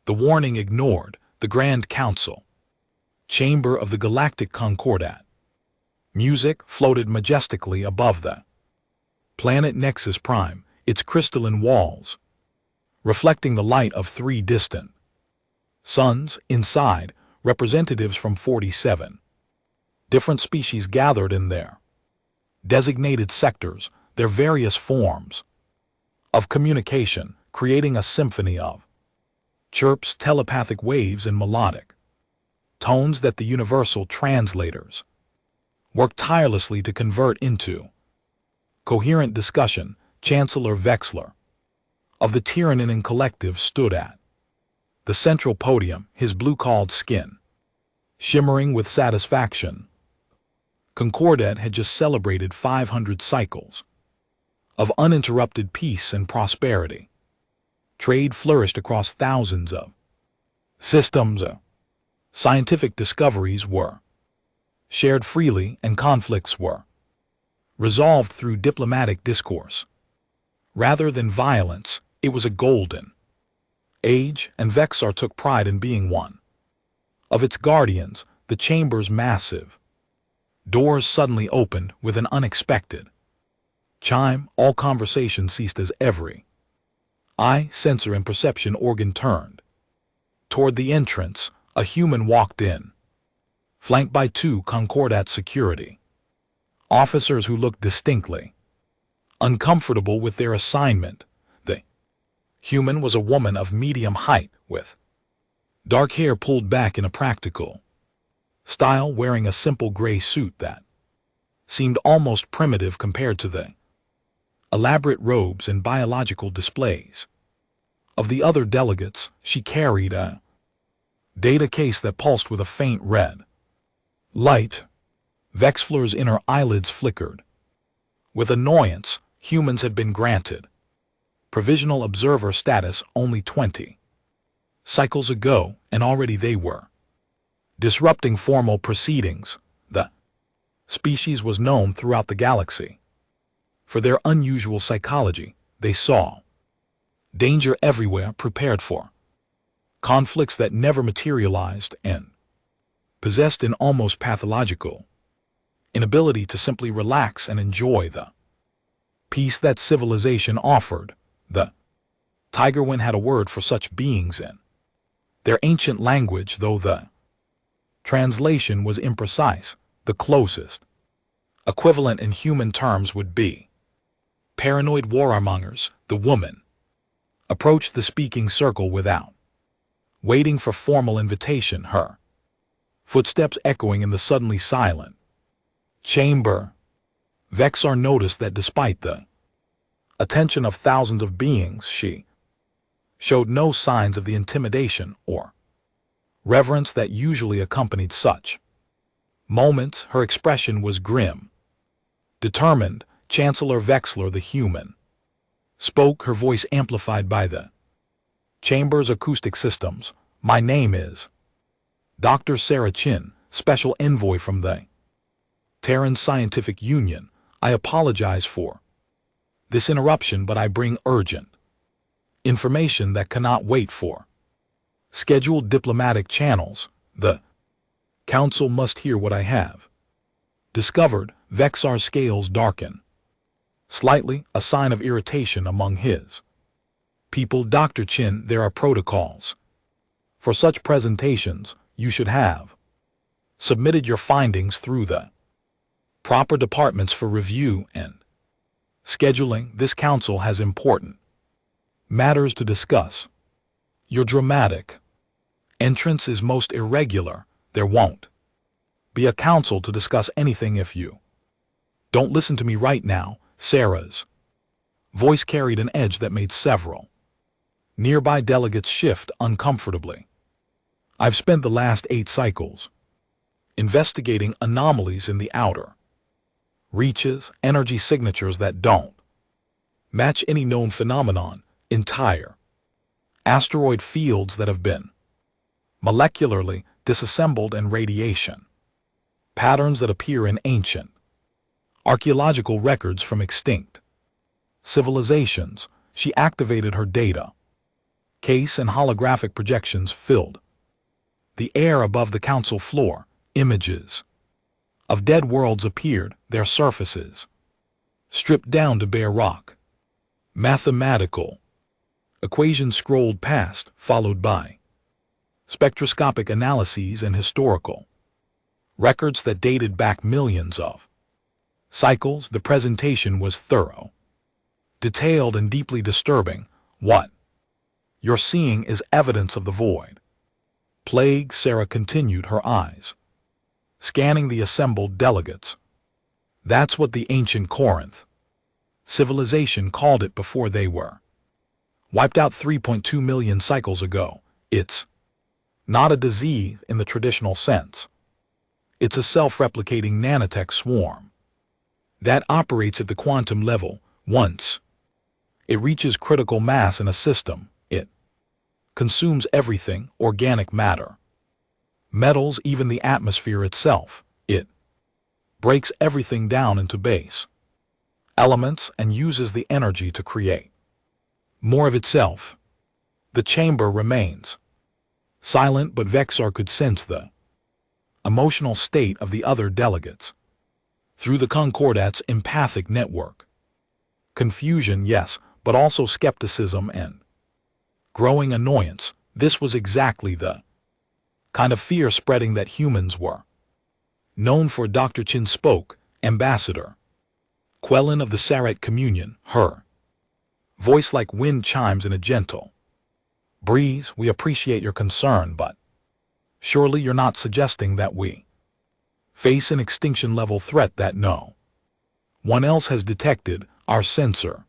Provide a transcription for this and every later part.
The warning ignored. The Grand Council. Chamber of the Galactic Concordat. Music floated majestically above the planet Nexus Prime, its crystalline walls, reflecting the light of 3 distant suns. Inside, representatives from 47 different species gathered in their designated sectors, their various forms of communication, creating a symphony of chirps, telepathic waves, and melodic tones that the universal translators worked tirelessly to convert into coherent discussion. Chancellor Vexler of the Tyrannin Collective stood at the central podium, his blue-colled skin shimmering with satisfaction. Concordat had just celebrated 500 cycles of uninterrupted peace and prosperity. Trade flourished across thousands of systems. Scientific discoveries were shared freely, and conflicts were resolved through diplomatic discourse. Rather than violence, it was a golden age, and Vexar took pride in being one of its guardians. The chamber's massive doors suddenly opened with an unexpected chime. All conversation ceased as every eye, sensor, and perception organ turned toward the entrance. A human walked in, flanked by 2 Concordat security officers who looked distinctly uncomfortable with their assignment. The human was a woman of medium height, with dark hair pulled back in a practical style, wearing a simple gray suit that seemed almost primitive compared to the elaborate robes and biological displays of the other delegates. She carried a data case that pulsed with a faint red light. Vexler's inner eyelids flickered with annoyance. Humans had been granted provisional observer status only 20 cycles ago, and already they were disrupting formal proceedings. The species was known throughout the galaxy for their unusual psychology. They saw danger everywhere, prepared for conflicts that never materialized, and possessed an almost pathological inability to simply relax and enjoy the peace that civilization offered. The Tigerwin had a word for such beings in their ancient language, though the translation was imprecise. The closest equivalent in human terms would be paranoid warmongers. The woman approached the speaking circle without waiting for formal invitation, her footsteps echoing in the suddenly silent chamber. Vexar noticed that despite the attention of thousands of beings, she showed no signs of the intimidation or reverence that usually accompanied such moments. Her expression was grim, determined. Chancellor Vexler, the human, spoke, her voice amplified by the chamber's acoustic systems. My name is Dr. Sarah Chin, special envoy from the Terran Scientific Union. I apologize for this interruption, but I bring urgent information that cannot wait for scheduled diplomatic channels. The Council must hear what I have discovered. Vexar's scales darken slightly, a sign of irritation among his people. Dr. Chin, there are protocols for such presentations. You should have submitted your findings through the proper departments for review and scheduling. This council has important matters to discuss. Your dramatic entrance is most irregular. There won't be a council to discuss anything if you don't listen to me right now. Sarah's voice carried an edge that made several nearby delegates shift uncomfortably. I've spent the last 8 cycles investigating anomalies in the outer reaches, energy signatures that don't match any known phenomenon, entire asteroid fields that have been molecularly disassembled, and radiation patterns that appear in ancient archaeological records from extinct civilizations. She activated her data Case and holographic projections filled the air above the council floor. Images of dead worlds appeared, their surfaces stripped down to bare rock. Mathematical equations scrolled past, followed by spectroscopic analyses and historical records that dated back millions of cycles. The presentation was thorough, detailed, and deeply disturbing. What you're seeing is evidence of the void. Plague, Sarah continued, her eyes scanning the assembled delegates. That's what the ancient Corinth civilization called it before they were wiped out 3.2 million cycles ago. It's not a disease in the traditional sense. It's a self-replicating nanotech swarm that operates at the quantum level. Once it reaches critical mass in a system, it consumes everything: organic matter, metals, even the atmosphere itself. It breaks everything down into base elements and uses the energy to create more of itself. The chamber remains silent, but Vexar could sense the emotional state of the other delegates through the Concordat's empathic network. Confusion, yes, but also skepticism and growing annoyance. This was exactly the kind of fear spreading that humans were known for. Dr. Chin spoke, Ambassador Quellen of the Sarat Communion, her voice like wind chimes in a gentle breeze. We appreciate your concern, but surely you're not suggesting that we face an extinction-level threat that no one else has detected. Our sensor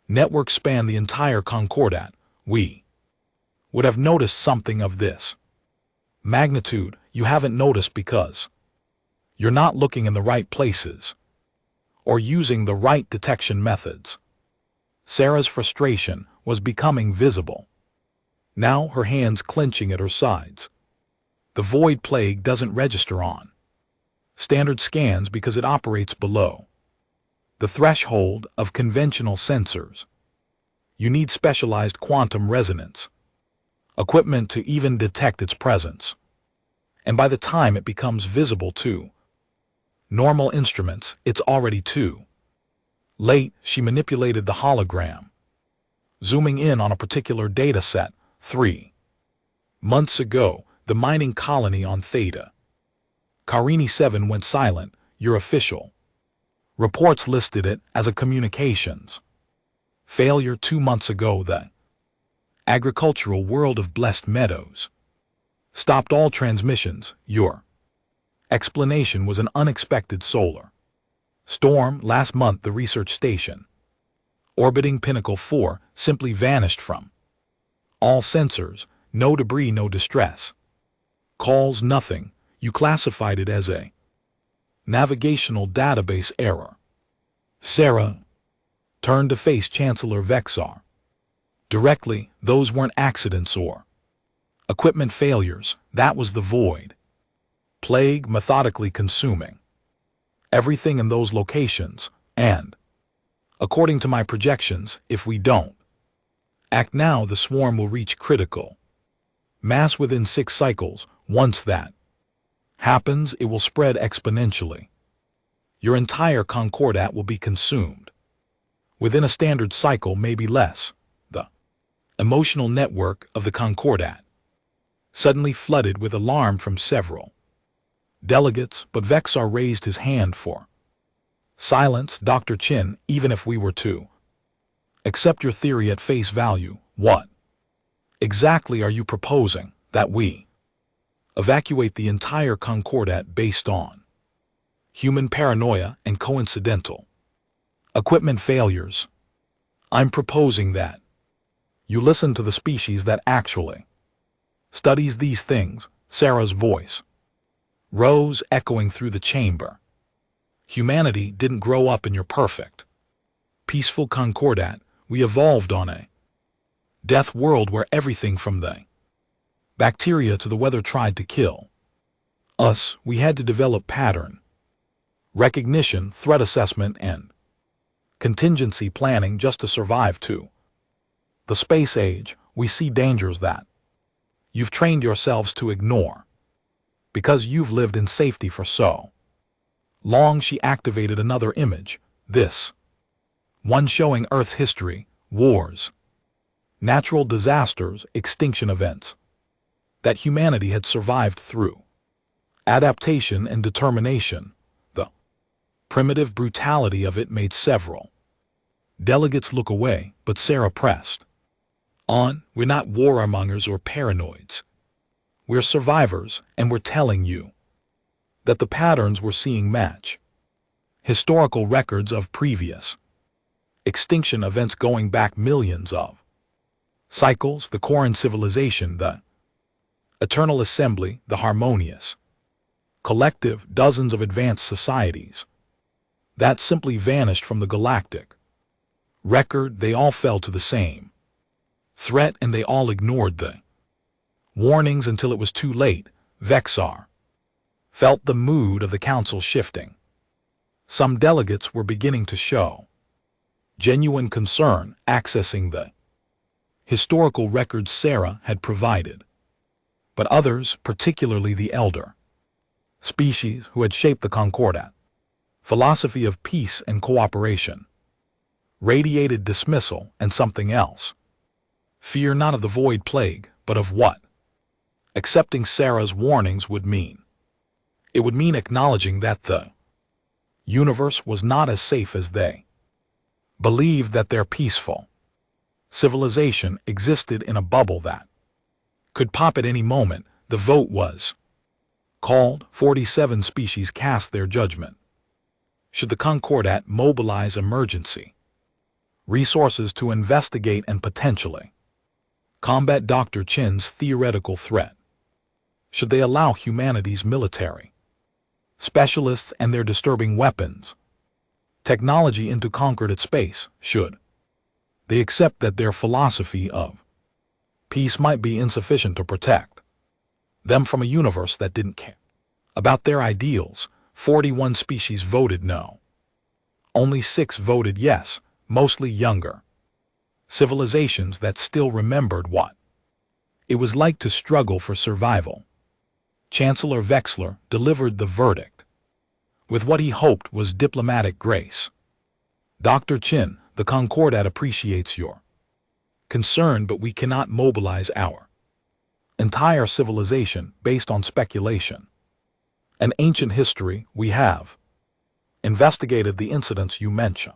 network span the entire Concordat. We would have noticed something of this magnitude. You haven't noticed because you're not looking in the right places or using the right detection methods. Sarah's frustration was becoming visible, now her hands clenching at her sides. The void plague doesn't register on standard scans because it operates below the threshold of conventional sensors. You need specialized quantum resonance equipment to even detect its presence. And by the time it becomes visible to normal instruments, it's already too late. She manipulated the hologram, zooming in on a particular data set. 3 months ago, the mining colony on Theta Carini 7 went silent. Your official reports listed it as a communications failure. 2 months ago, the agricultural world of Blessed Meadows stopped all transmissions. Your explanation was an unexpected solar storm. Last month, the research station orbiting Pinnacle 4 simply vanished from all sensors. No debris, no distress calls, nothing. You classified it as a navigational database error. Sarah turned to face Chancellor Vexar directly. Those weren't accidents or equipment failures. That was the void plague methodically consuming everything in those locations. And according to my projections, if we don't act now, the swarm will reach critical mass within 6 cycles. Once that happens, it will spread exponentially. Your entire Concordat will be consumed within a standard cycle, maybe less. The emotional network of the Concordat suddenly flooded with alarm from several delegates, but Vexar raised his hand for silence. Dr. Chin, even if we were to accept your theory at face value, what exactly are you proposing? That we evacuate the entire Concordat based on human paranoia and coincidental equipment failures? I'm proposing that you listen to the species that actually studies these things. Sarah's voice rose, echoing through the chamber. Humanity didn't grow up in your perfect, peaceful Concordat. We evolved on a death world where everything from the bacteria to the weather tried to kill us. We had to develop pattern recognition, threat assessment, and contingency planning just to survive too. The space age we see dangers that you've trained yourselves to ignore. Because you've lived in safety for so long, she activated another image, this one showing Earth's history, wars, natural disasters, extinction events that humanity had survived through adaptation and determination. The primitive brutality of it made several delegates look away, but Sarah pressed on. We're not warmongers or paranoids. We're survivors, and we're telling you that the patterns we're seeing match historical records of previous extinction events going back millions of cycles, the Koran civilization, the eternal assembly, the harmonious collective, dozens of advanced societies that simply vanished from the galactic record. They all fell to the same threat, and they all ignored the warnings until it was too late. Vexar felt the mood of the council shifting. Some delegates were beginning to show genuine concern, accessing the historical records Sarah had provided. But others, particularly the elder species who had shaped the Concordat philosophy of peace and cooperation, radiated dismissal and something else. Fear not of the void plague, but of what accepting Sarah's warnings would mean. It would mean acknowledging that the universe was not as safe as they believed, that their peaceful civilization existed in a bubble that could pop at any moment. The vote was called. 47 species cast their judgment. Should the Concordat mobilize emergency resources to investigate and potentially combat Dr. Chin's theoretical threat? Should they allow humanity's military specialists and their disturbing weapons technology into Concordat space? Should they accept that their philosophy of peace might be insufficient to protect them from a universe that didn't care about their ideals? 41 species voted no. Only 6 voted yes, mostly younger civilizations that still remembered what it was like to struggle for survival. Chancellor Vexler delivered the verdict with what he hoped was diplomatic grace. Dr. Chin, the Concordat appreciates your concern, but we cannot mobilize our entire civilization based on speculation. An ancient history, we have investigated the incidents you mention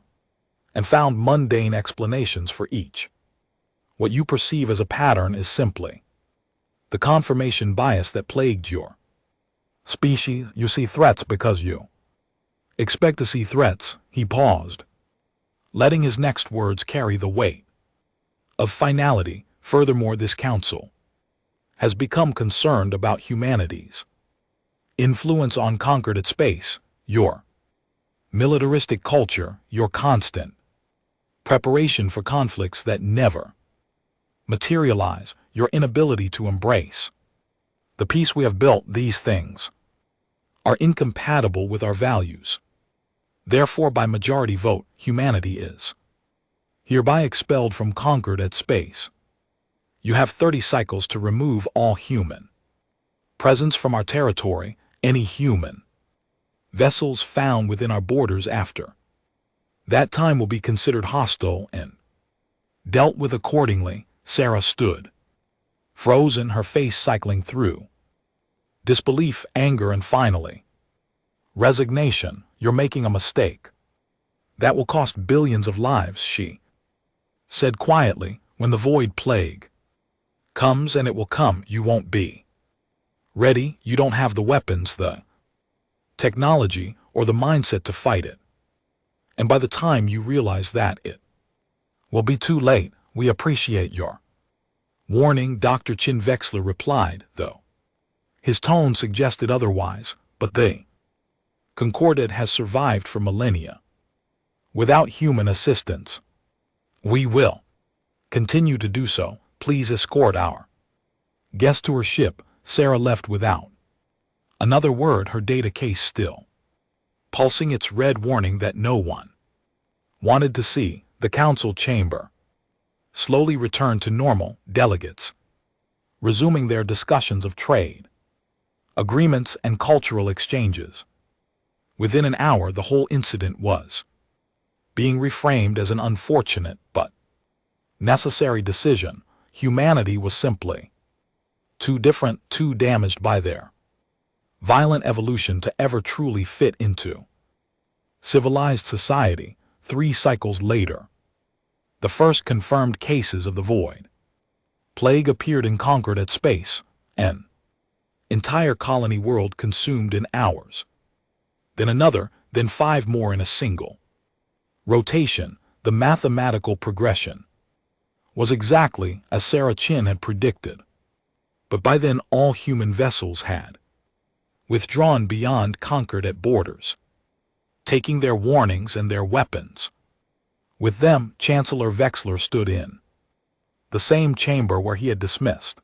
and found mundane explanations for each. What you perceive as a pattern is simply the confirmation bias that plagued your species. You see threats because you expect to see threats. He paused, letting his next words carry the weight of finality. Furthermore, this council has become concerned about humanity's influence on Concordat space, your militaristic culture, your constant preparation for conflicts that never materialize, your inability to embrace the peace we have built. These things are incompatible with our values. Therefore, by majority vote, humanity is hereby expelled from Concordat space. You have 30 cycles to remove all human presence from our territory. Any human vessels found within our borders after that time will be considered hostile and dealt with accordingly. Sarah stood frozen, her face cycling through disbelief, anger, and finally resignation. You're making a mistake that will cost billions of lives, she said quietly. When the void plague comes, and it will come, you won't be ready. You don't have the weapons, the technology, or the mindset to fight it. And by the time you realize that, it will be too late. We appreciate your warning, Dr. Chin Vexler replied, though his tone suggested otherwise. But the Concordat has survived for millennia without human assistance. We will continue to do so. Please escort our guest to her ship. Sarah left without another word, her data case still pulsing its red warning that no one wanted to see. The council chamber slowly returned to normal delegates, resuming their discussions of trade, agreements, and cultural exchanges. Within an hour, the whole incident was being reframed as an unfortunate but necessary decision. Humanity was simply too different, too damaged by their violent evolution to ever truly fit into civilized society. 3 cycles later, the first confirmed cases of the void plague appeared and conquered at space, an entire colony world consumed in hours. Then another, then 5 more in a single rotation. The mathematical progression was exactly as Sarah Chin had predicted. But by then all human vessels had withdrawn beyond, conquered at borders, taking their warnings and their weapons. With them, Chancellor Vexler stood in the same chamber where he had dismissed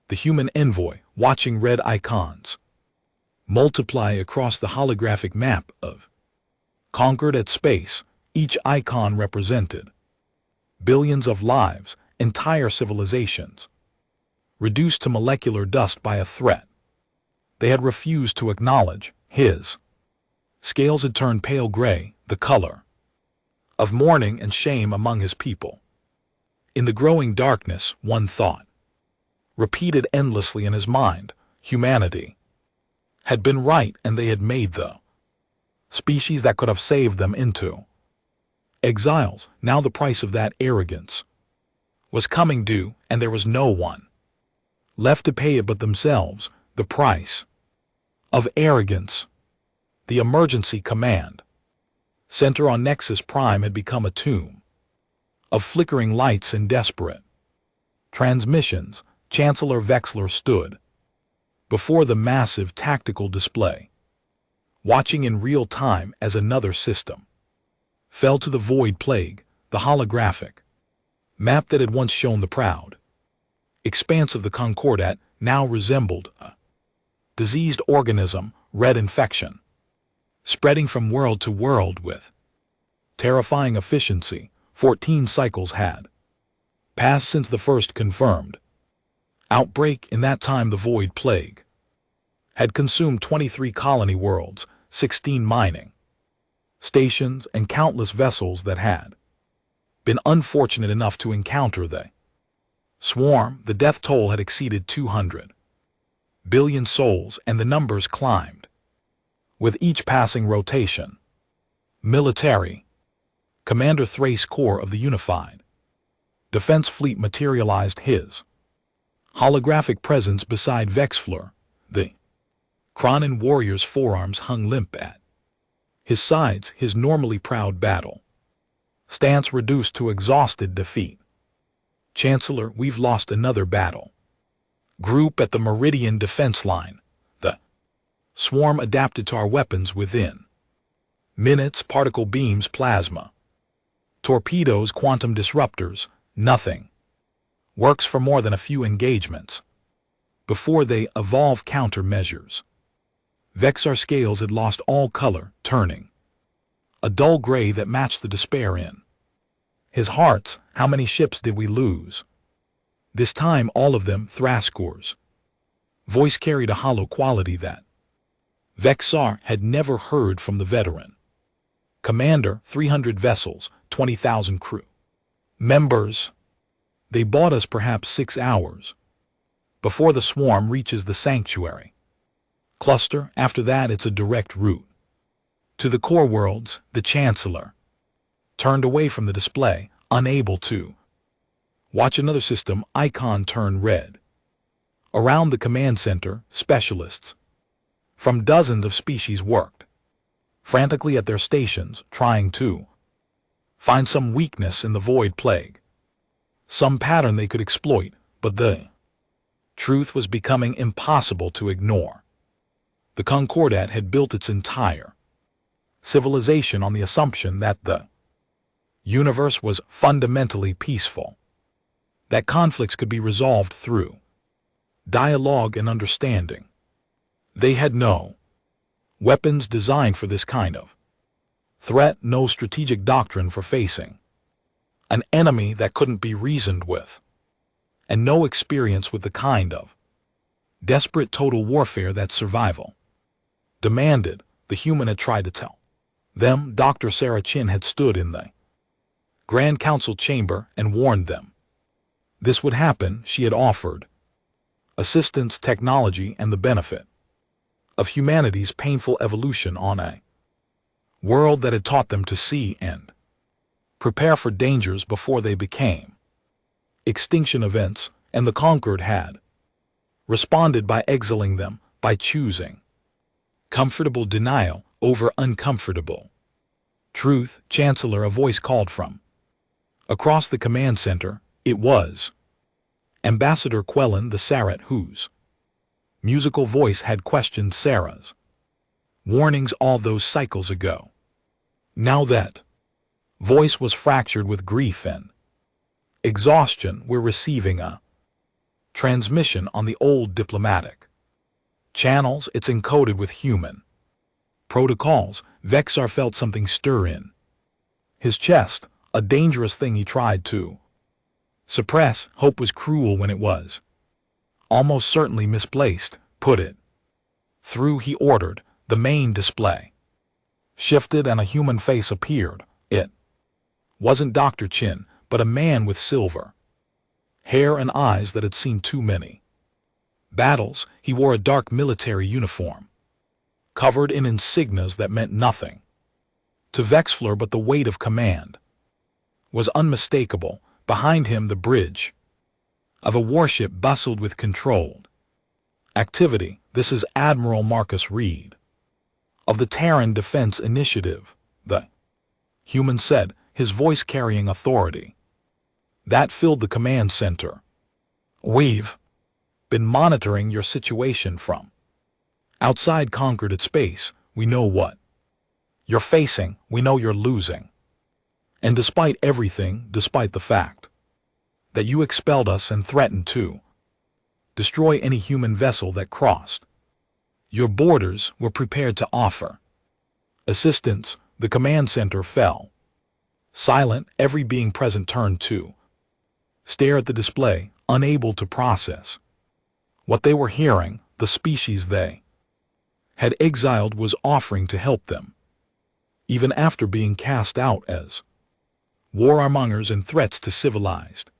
the human envoy, watching red icons multiply across the holographic map of conquered at space. Each icon represented billions of lives, entire civilizations, reduced to molecular dust by a threat they had refused to acknowledge. His scales had turned pale gray, the color of mourning and shame among his people. In the growing darkness, one thought repeated endlessly in his mind: humanity had been right, and they had made the species that could have saved them into exiles. Now the price of that arrogance was coming due, and there was no one left to pay it but themselves. The price of arrogance. The emergency command center on Nexus Prime had become a tomb of flickering lights and desperate transmissions. Chancellor Vexler stood before the massive tactical display, watching in real time as another system fell to the void plague. The holographic map that had once shown the proud expanse of the Concordat now resembled a diseased organism. Red infection spreading from world to world with terrifying efficiency. 14 cycles had passed since the first confirmed outbreak. In that time, the void plague had consumed 23 colony worlds, 16 mining stations, and countless vessels that had been unfortunate enough to encounter the swarm. The death toll had exceeded 200 billion souls, and the numbers climbed with each passing rotation. Military Commander Thrace Corps of the Unified Defense Fleet materialized his holographic presence beside Vexler. The Cronin warrior's forearms hung limp at his sides, his normally proud battle stance reduced to exhausted defeat. Chancellor, we've lost another battle. Group at the Meridian defense line. The swarm adapted to our weapons within minutes. Particle beams, plasma torpedoes, quantum disruptors. Nothing works for more than a few engagements before they evolve countermeasures. Vexar scales had lost all color, turning a dull gray that matched the despair in his heart. How many ships did we lose? This time all of them. Thrascor's voice carried a hollow quality that Vexar had never heard from the veteran commander. 300 vessels, 20,000 crew members. They bought us perhaps 6 hours before the swarm reaches the sanctuary cluster. After that, it's a direct route to the core worlds. The Chancellor turned away from the display, unable to watch another system icon turn red. Around the command center, specialists from dozens of species worked frantically at their stations, trying to find some weakness in the void plague, some pattern they could exploit. But the truth was becoming impossible to ignore. The Concordat had built its entire civilization on the assumption that the universe was fundamentally peaceful, that conflicts could be resolved through dialogue and understanding. They had no weapons designed for this kind of threat, no strategic doctrine for facing An enemy that couldn't be reasoned with. And no experience with the kind of desperate total warfare that survival demanded. The human had tried to tell them. Dr. Sarah Chin had stood in the Grand Council chamber and warned them. This would happen. She had offered assistance, technology, and the benefit of humanity's painful evolution on a world that had taught them to see and prepare for dangers before they became extinction events, and the conquered had responded by exiling them, by choosing comfortable denial over uncomfortable truth. Chancellor, a voice called from across the command center. It was Ambassador Quellen the Sarrat, whose musical voice had questioned Sarah's warnings all those cycles ago. Now that voice was fractured with grief and exhaustion. We're receiving a transmission on the old diplomatic channels. It's encoded with human protocols. Vexar felt something stir in his chest, a dangerous thing he tried to suppress. Hope was cruel when it was almost certainly misplaced. Put it through, he ordered. The main display shifted and a human face appeared. It wasn't Dr. Chin, but a man with silver hair and eyes that had seen too many battles. He wore a dark military uniform, covered in insignias that meant nothing to Vexfleur, but the weight of command was unmistakable. Behind him, the bridge of a warship bustled with controlled activity. This is Admiral Marcus Reed of the Terran Defense Initiative, the human said, his voice carrying authority that filled the command center. We've been monitoring your situation from outside Conquered at space. We know what you're facing. We know you're losing. And despite everything, despite the fact that you expelled us and threatened to destroy any human vessel that crossed your borders, we're prepared to offer assistance. The command center fell silent. Every being present turned to stare at the display, unable to process what they were hearing. The species they had exiled was offering to help them, even after being cast out as warmongers and threats to civilized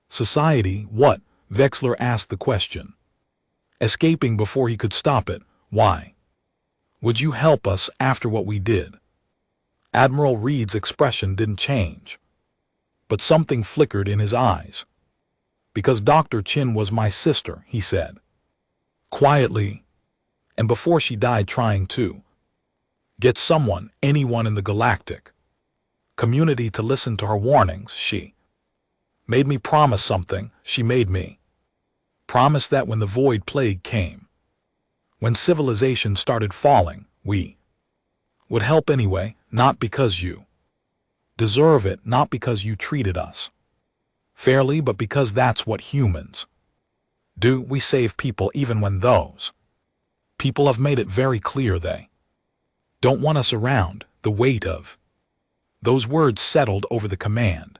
society. What? Vexler asked the question, escaping before he could stop it. Why would you help us after what we did? Admiral Reed's expression didn't change, but something flickered in his eyes. Because Dr. Chin was my sister, he said quietly, and before she died trying to get someone, anyone in the galactic community to listen to her warnings, she made me promise something. She made me promise that when the Void Plague came, when civilization started falling, we would help anyway, not because you deserve it, not because you treated us fairly, but because that's what humans do. We save people even when those people have made it very clear they don't want us around. The weight of those words settled over the command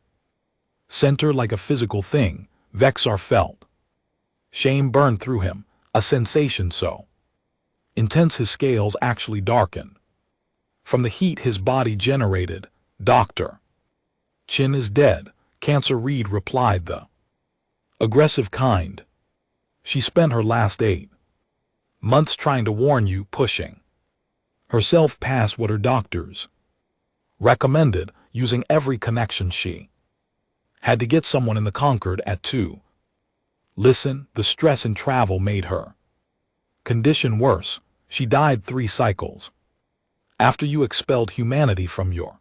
center like a physical thing. Vexar felt shame burn through him, a sensation so intense his scales actually darkened from the heat his body generated. Dr. Chin is dead, Cancer Reed replied, the aggressive kind. She spent her last 8 months trying to warn you, pushing herself past what her doctors recommended, using every connection she had to get someone in the Conquered at 2. Listen, the stress and travel made her condition worse. She died 3 cycles after you expelled humanity from your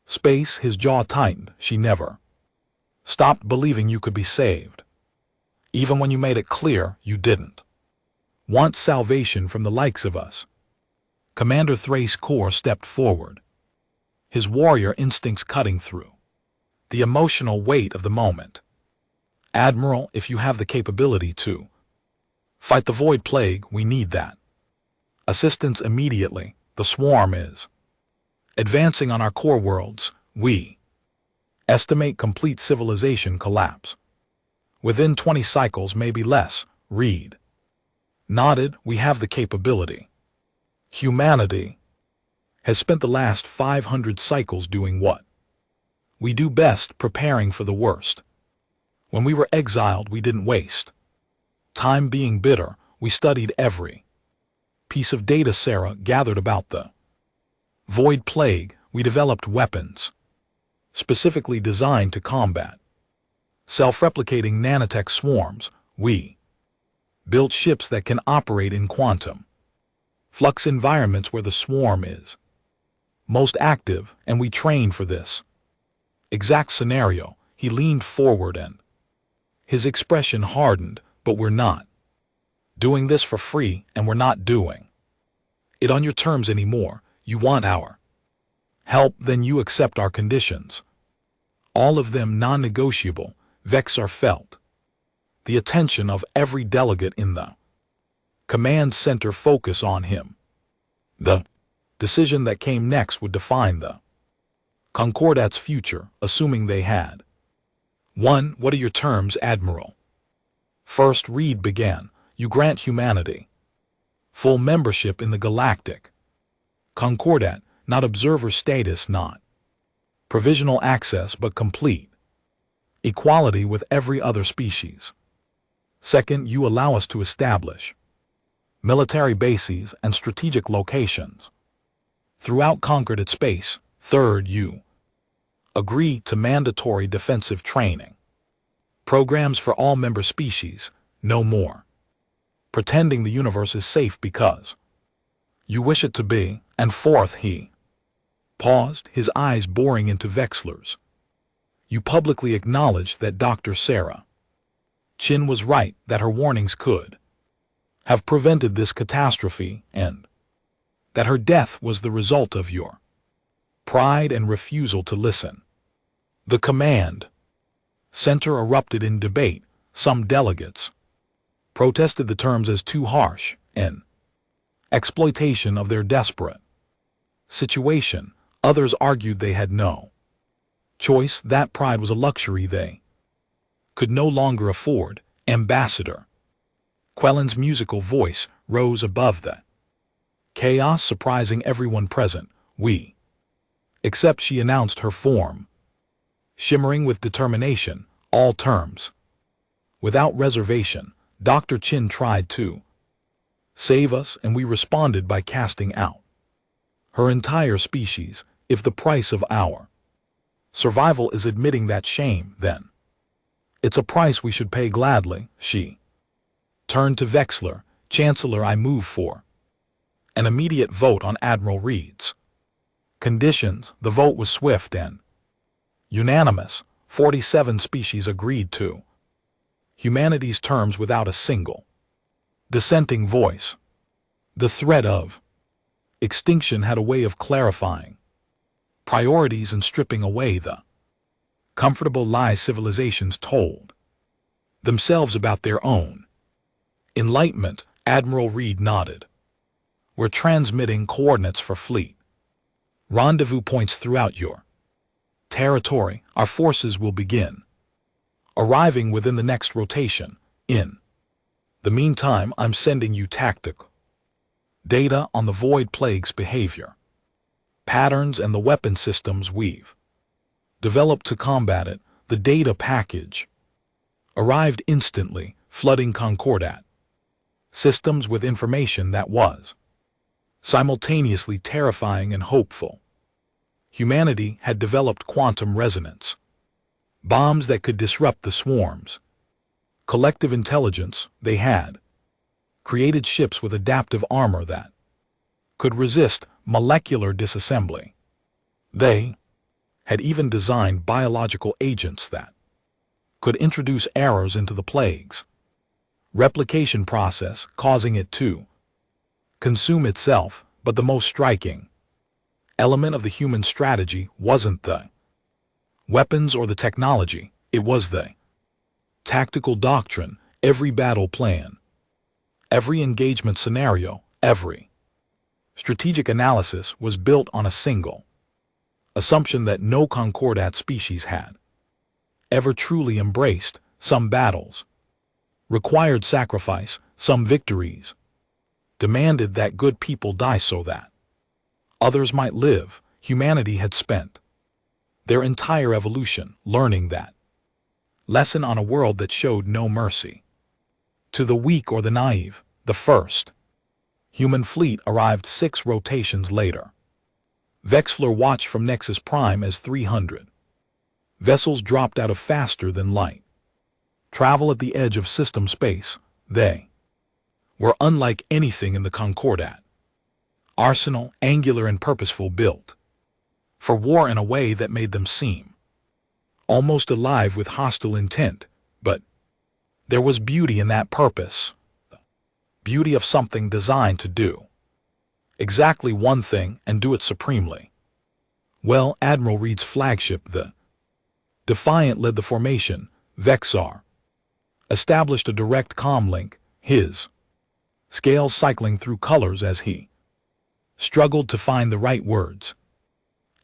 space. His jaw tightened. She never stopped believing you could be saved, even when you made it clear you didn't want salvation from the likes of us. Commander Thrace Core stepped forward, his warrior instincts cutting through the emotional weight of the moment. Admiral, if you have the capability to fight the Void Plague, we need that assistance immediately. The swarm is advancing on our core worlds. We Estimate complete civilization collapse. Within 20 cycles, maybe less. Reed nodded. We have the capability. Humanity has spent the last 500 cycles doing what we do best, preparing for the worst. When we were exiled, we didn't waste time being bitter. We studied every piece of data Sarah gathered about the void plague. We developed weapons specifically designed to combat self-replicating nanotech swarms. We built ships that can operate in quantum flux environments where the swarm is most active, and we trained for this exact scenario. He leaned forward and his expression hardened. But we're not doing this for free, and we're not doing it on your terms anymore. You want our help, then you accept our conditions. All of them non-negotiable. Vexar felt the attention of every delegate in the command center focus on him. The decision that came next would define the Concordat's future, assuming they had. 1. What are your terms, Admiral? First, Reed began. You grant humanity full membership in the Galactic Concordat, not observer status, not provisional access, but complete equality with every other species. Second, you allow us to establish military bases and strategic locations throughout Concordat space. Third, you agree to mandatory defensive training programs for all member species. No more pretending the universe is safe because you wish it to be. And fourth, he paused, his eyes boring into Vexler's. You publicly acknowledge that Dr. Sarah Chin was right, that her warnings could have prevented this catastrophe, and that her death was the result of your pride and refusal to listen. The command center erupted in debate. Some delegates protested the terms as too harsh, an exploitation of their desperate situation. Others argued they had no choice, that pride was a luxury they could no longer afford. Ambassador Quellen's musical voice rose above the chaos, surprising everyone present. We accept, she announced, her form shimmering with determination. All terms without reservation. Dr. Chin tried to save us, and we responded by casting out her entire species. If the price of our survival is admitting that shame, then it's a price we should pay gladly. She turned to Vexler. Chancellor, I move for an immediate vote on Admiral Reed's conditions. The vote was swift and unanimous. 47 species agreed to humanity's terms without a single dissenting voice. The threat of extinction had a way of clarifying priorities and stripping away the comfortable lies civilizations told themselves about their own enlightenment. Admiral Reed nodded. We're transmitting coordinates for fleet rendezvous points throughout your territory. Our forces will begin arriving within the next rotation. In the meantime, I'm sending you tactical data on the void plague's behavior patterns and the weapon systems we've developed to combat it. The data package arrived instantly, flooding Concordat systems with information that was simultaneously terrifying and hopeful. Humanity had developed quantum resonance bombs that could disrupt the swarms. Collective intelligence, they had created ships with adaptive armor that could resist molecular disassembly. They had even designed biological agents that could introduce errors into the plague's replication process, causing it to consume itself. But the most striking element of the human strategy wasn't the weapons or the technology, it was the tactical doctrine. Every battle plan, every engagement scenario, every strategic analysis was built on a single assumption that no Concordat species had ever truly embraced, some battles required sacrifice, some victories demanded that good people die so that others might live. Humanity had spent their entire evolution learning that lesson on a world that showed no mercy to the weak or the naive. The first human fleet arrived 6 rotations later. Vexler watched from Nexus Prime as 300 vessels dropped out of faster than light travel at the edge of system space. They were unlike anything in the Concordat arsenal, angular and purposeful, built for war in a way that made them seem almost alive with hostile intent. But there was beauty in that purpose, the beauty of something designed to do exactly one thing and do it supremely well. Admiral Reed's flagship, the Defiant, led the formation. Vexar established a direct comm link, his scales cycling through colors as he struggled to find the right words.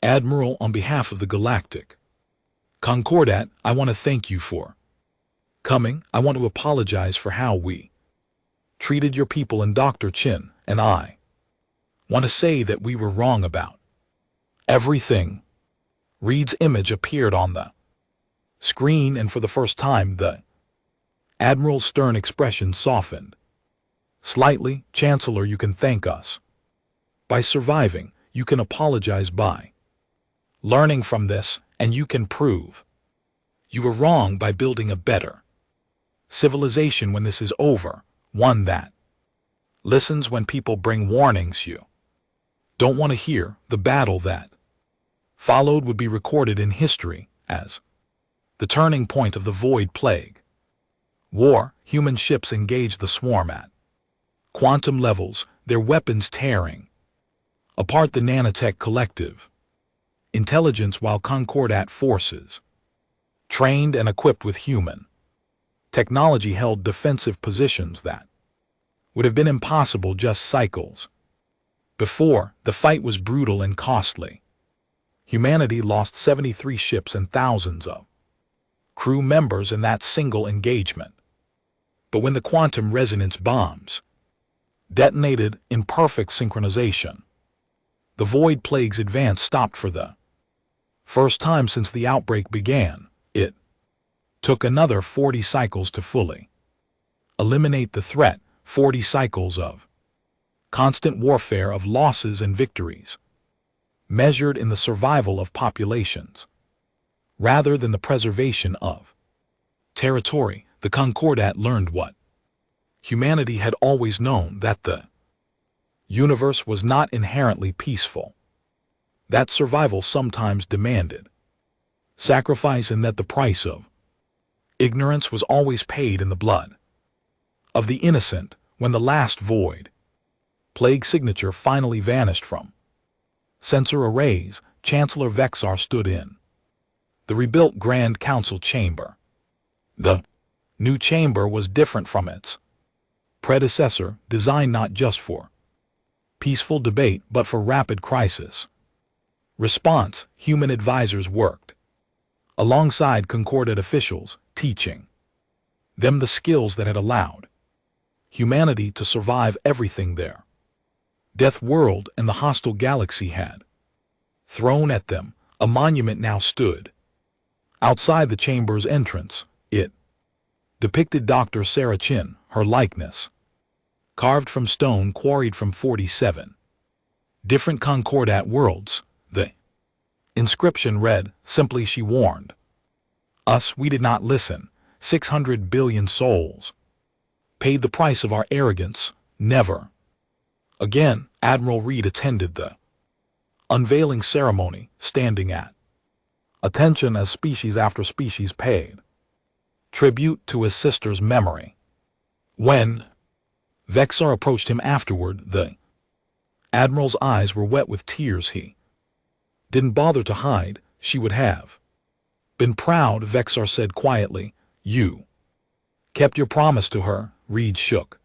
Admiral, on behalf of the Galactic Concordat, I want to thank you for coming. I want to apologize for how we treated your people, and Dr. Chin and I want to say that we were wrong about everything. Reed's image appeared on the screen, and for the first time the Admiral's stern expression softened slightly. Chancellor, you can thank us by surviving. You can apologize by learning from this, and you can prove you were wrong by building a better civilization when this is over, one that listens when people bring warnings you don't want to hear. The battle that followed would be recorded in history as the turning point of the Void Plague War. Human ships engaged the swarm at quantum levels, their weapons tearing apart the nanotech collective intelligence, while Concordat forces, trained and equipped with human technology, held defensive positions that would have been impossible just cycles before. The fight was brutal and costly. Humanity lost 73 ships and thousands of crew members in that single engagement. But when the quantum resonance bombs detonated in perfect synchronization, the Void Plague's advance stopped for the first time since the outbreak began. It took another 40 cycles to fully eliminate the threat, 40 cycles of constant warfare, of losses and victories, measured in the survival of populations rather than the preservation of territory. The Concordat learned what humanity had always known, that the universe was not inherently peaceful, that survival sometimes demanded sacrifice, and that the price of ignorance was always paid in the blood of the innocent. When the last Void Plague signature finally vanished from sensor arrays, Chancellor Vexar stood in the rebuilt Grand Council chamber. The new chamber was different from its predecessor, designed not just for peaceful debate but for rapid crisis response. Human advisors worked alongside Concordat officials, teaching them the skills that had allowed humanity to survive everything their death world and the hostile galaxy had thrown at them. A monument now stood outside the chamber's entrance. It depicted Dr. Sarah Chin, her likeness carved from stone quarried from 47 different Concordat worlds. The inscription read simply, she warned us, we did not listen. 600 billion souls paid the price of our arrogance. Never again. Admiral Reed attended the unveiling ceremony, standing at attention as species after species paid tribute to his sister's memory. When Vexar approached him afterward, the Admiral's eyes were wet with tears. He didn't bother to hide. She would have been proud, Vexar said quietly. You kept your promise to her. Reed shook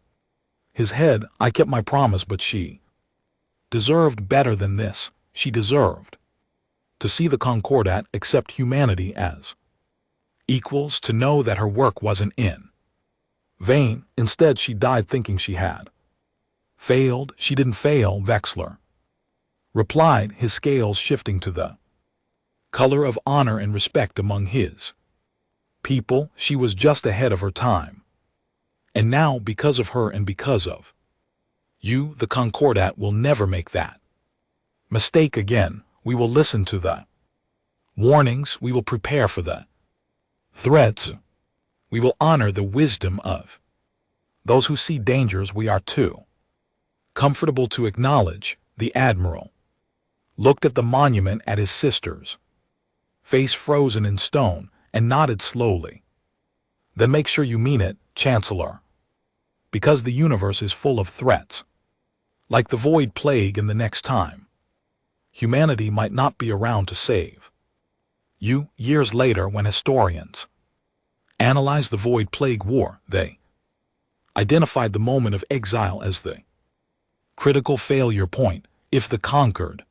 his head. I kept my promise, but she deserved better than this. She deserved to see the Concordat accept humanity as equals to know that her work wasn't in vain. Instead, she died thinking she had failed. She didn't fail, Wexler replied, his scales shifting to the color of honor and respect among his people. She was just ahead of her time. And now, because of her and because of you, the Concordat will never make that mistake again. We will listen to the warnings. We will prepare for the threats. We will honor the wisdom of those who see dangers we are too comfortable to acknowledge. The admiral looked at the monument at his sister's face frozen in stone and nodded slowly. Then make sure you mean it, Chancellor, because the universe is full of threats. Like the void plague, in the next time humanity might not be around to save you. Years later, when historians analyzed the void plague war, they identified the moment of exile as the critical failure point. If the conquered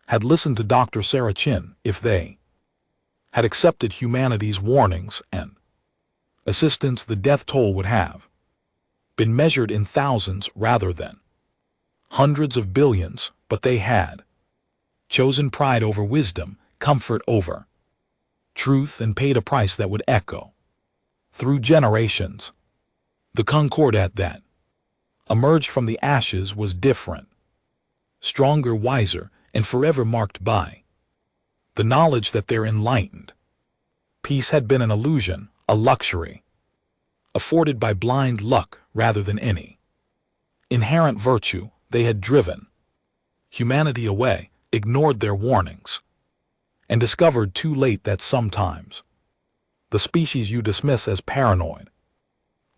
had listened to Dr. Sarachin, if they had accepted humanity's warnings and assistance, the death toll would have been measured in thousands rather than hundreds of billions. But they had chosen pride over wisdom, comfort over truth, and paid a price that would echo through generations. The Concordat that emerged from the ashes was different, stronger, wiser, and forever marked by the knowledge that their enlightened peace had been an illusion, a luxury afforded by blind luck rather than any inherent virtue. They had driven humanity away, ignored their warnings, and discovered too late that sometimes the species you dismiss as paranoid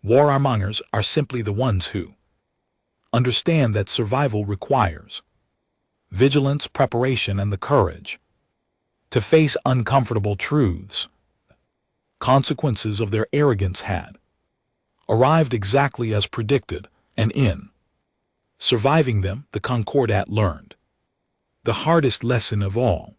warmongers are simply the ones who understand that survival requires vigilance, preparation, and the courage to face uncomfortable truths. Consequences of their arrogance had arrived exactly as predicted, and in surviving them, the Concordat learned the hardest lesson of all.